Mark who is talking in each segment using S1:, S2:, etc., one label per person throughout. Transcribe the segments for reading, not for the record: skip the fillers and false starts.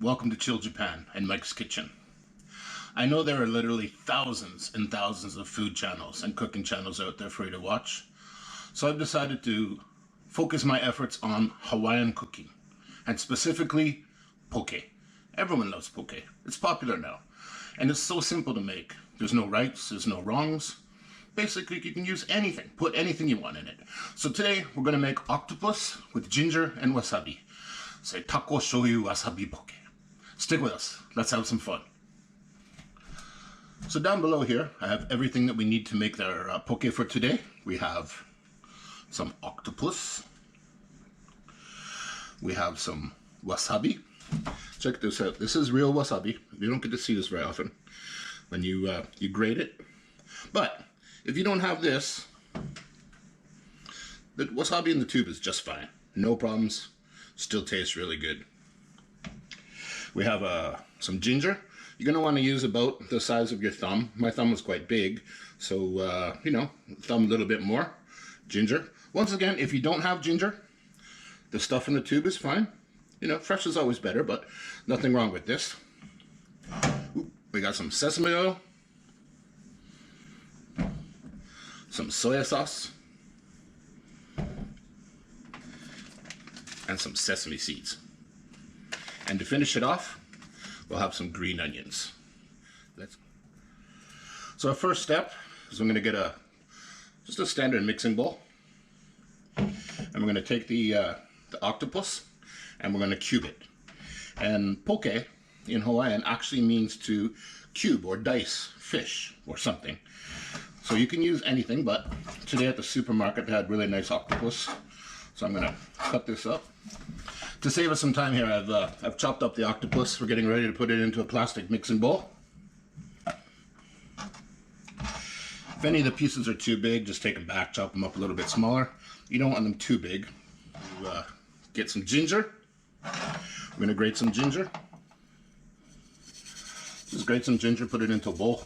S1: welcome to Chill Japan and Mike's Kitchen. I know there are literally thousands and thousands of food channels and cooking channels out there for you to watch, so I've decided to focus my efforts on Hawaiian cooking, and specifically poke. Everyone loves poke. It's popular now, and it's so simple to make. There's no rights, there's no wrongs. Basically, you can use anything, put anything you want in it. So today, we're going to make octopus with ginger and wasabi. Say tako shoyu wasabi poke. Stick with us. Let's have some fun. So down below here, I have everything that we need to make our poke for today. We have some octopus. We have some wasabi. Check this out. This is real wasabi. You don't get to see this very often when you grate it. But if you don't have this, the wasabi in the tube is just fine. No problems. Still tastes really good. We have some ginger. You're going to want to use about the size of your thumb. My thumb was quite big, so, thumb a little bit more. Ginger. Once again, if you don't have ginger, the stuff in the tube is fine. Fresh is always better, but nothing wrong with this. Ooh, we got some sesame oil. Some soy sauce. And some sesame seeds. And to finish it off, we'll have some green onions. So our first step is I'm going to get just a standard mixing bowl. And we're going to take the octopus and we're going to cube it. And poke in Hawaiian actually means to cube or dice fish or something. So you can use anything, but today at the supermarket they had really nice octopus. So I'm going to cut this up. To save us some time here, I've chopped up the octopus. We're getting ready to put it into a plastic mixing bowl. If any of the pieces are too big, just take them back, chop them up a little bit smaller. You don't want them too big. You, get some ginger. We're going to grate some ginger. Just grate some ginger, put it into a bowl.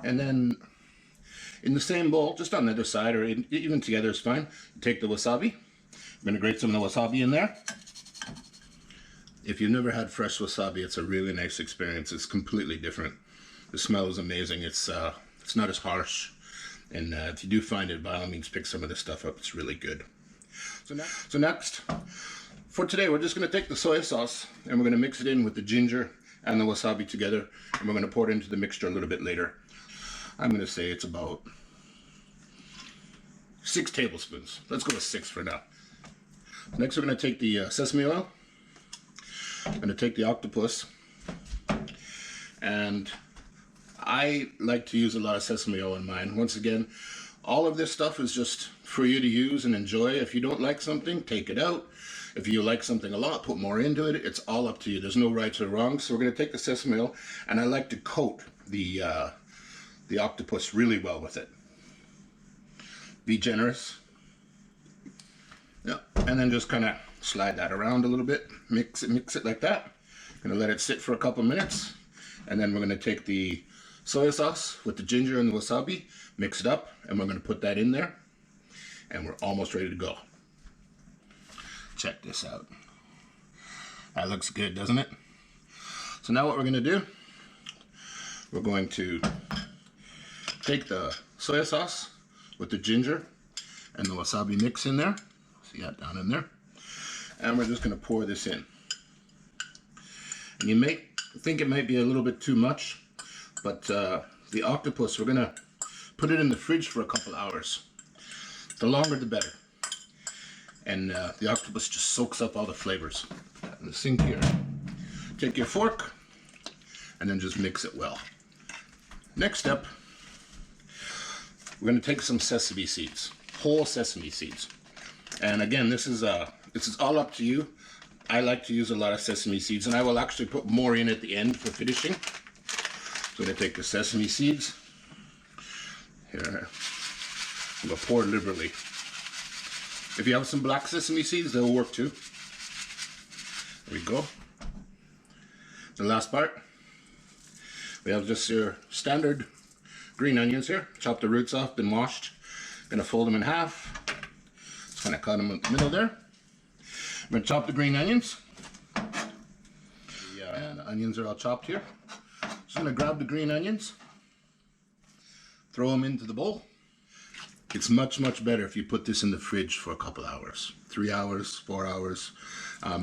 S1: And then in the same bowl, just on the other side, or even together is fine, take the wasabi. I'm going to grate some of the wasabi in there. If you've never had fresh wasabi, it's a really nice experience. It's completely different. The smell is amazing. It's not as harsh. And if you do find it, by all means, pick some of this stuff up. It's really good. So next, for today, we're just going to take the soy sauce and we're going to mix it in with the ginger and the wasabi together. And we're going to pour it into the mixture a little bit later. I'm going to say it's about 6 tablespoons. Let's go with 6 for now. Next, we're going to take the sesame oil. I'm going to take the octopus. And I like to use a lot of sesame oil in mine. Once again, all of this stuff is just for you to use and enjoy. If you don't like something, take it out. If you like something a lot, put more into it. It's all up to you. There's no rights or wrongs. So we're going to take the sesame oil, and I like to coat the octopus really well with it. Be generous. Yeah, and then just kind of slide that around a little bit. Mix it like that. Gonna let it sit for a couple minutes, and then we're gonna take the soy sauce with the ginger and the wasabi, mix it up, and we're gonna put that in there, and we're almost ready to go. Check this out. That looks good, doesn't it? So now what we're gonna do, we're going to take the soy sauce with the ginger and the wasabi mix in there. See that down in there? And we're just going to pour this in. And you may think it might be a little bit too much, but the octopus, we're going to put it in the fridge for a couple hours. The longer the better. And the octopus just soaks up all the flavors. In the sink here. Take your fork and then just mix it well. Next step, we're going to take some sesame seeds, whole sesame seeds. And again, this is all up to you. I like to use a lot of sesame seeds, and I will actually put more in at the end for finishing. So I'm going to take the sesame seeds. Here, I'm going to pour liberally. If you have some black sesame seeds, they'll work too. There we go. The last part, we have just your standard green onions here. Chop the roots off, been washed. Gonna fold them in half. Just kind of cut them in the middle there. I'm gonna chop the green onions. And the onions are all chopped here. Just gonna grab the green onions, throw them into the bowl. It's much, much better if you put this in the fridge for a couple hours, 3 hours, 4 hours,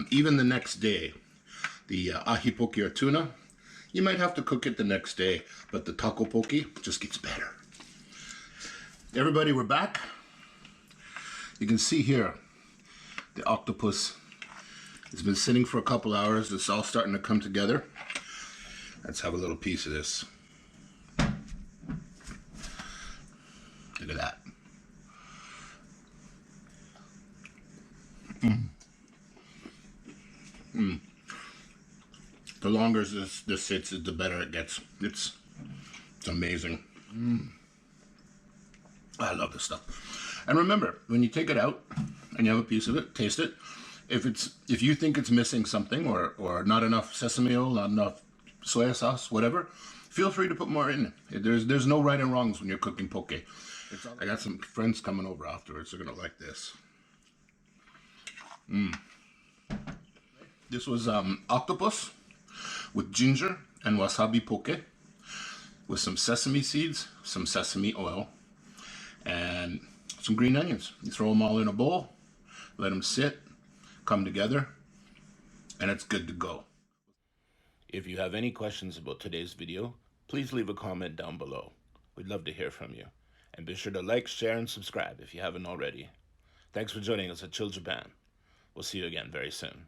S1: even the next day. The ahi poke or tuna, you might have to cook it the next day, but the taco poke just gets better. Everybody, we're back. You can see here, the octopus has been sitting for a couple hours. It's all starting to come together. Let's have a little piece of this. Look at that. The longer this sits, the better it gets. It's amazing. I love this stuff. And remember, when you take it out and you have a piece of it, taste it. If you think it's missing something or not enough sesame oil, not enough soy sauce, whatever, feel free to put more in. There's no right and wrongs when you're cooking poke. I got some friends coming over afterwards. They're gonna like this. This was octopus with ginger and wasabi poke with some sesame seeds, some sesame oil, and some green onions. You throw them all in a bowl, let them sit, come together, and it's good to go. If you have any questions about today's video, please leave a comment down below. We'd love to hear from you. And be sure to like, share, and subscribe if you haven't already. Thanks for joining us at Chill Japan. We'll see you again very soon.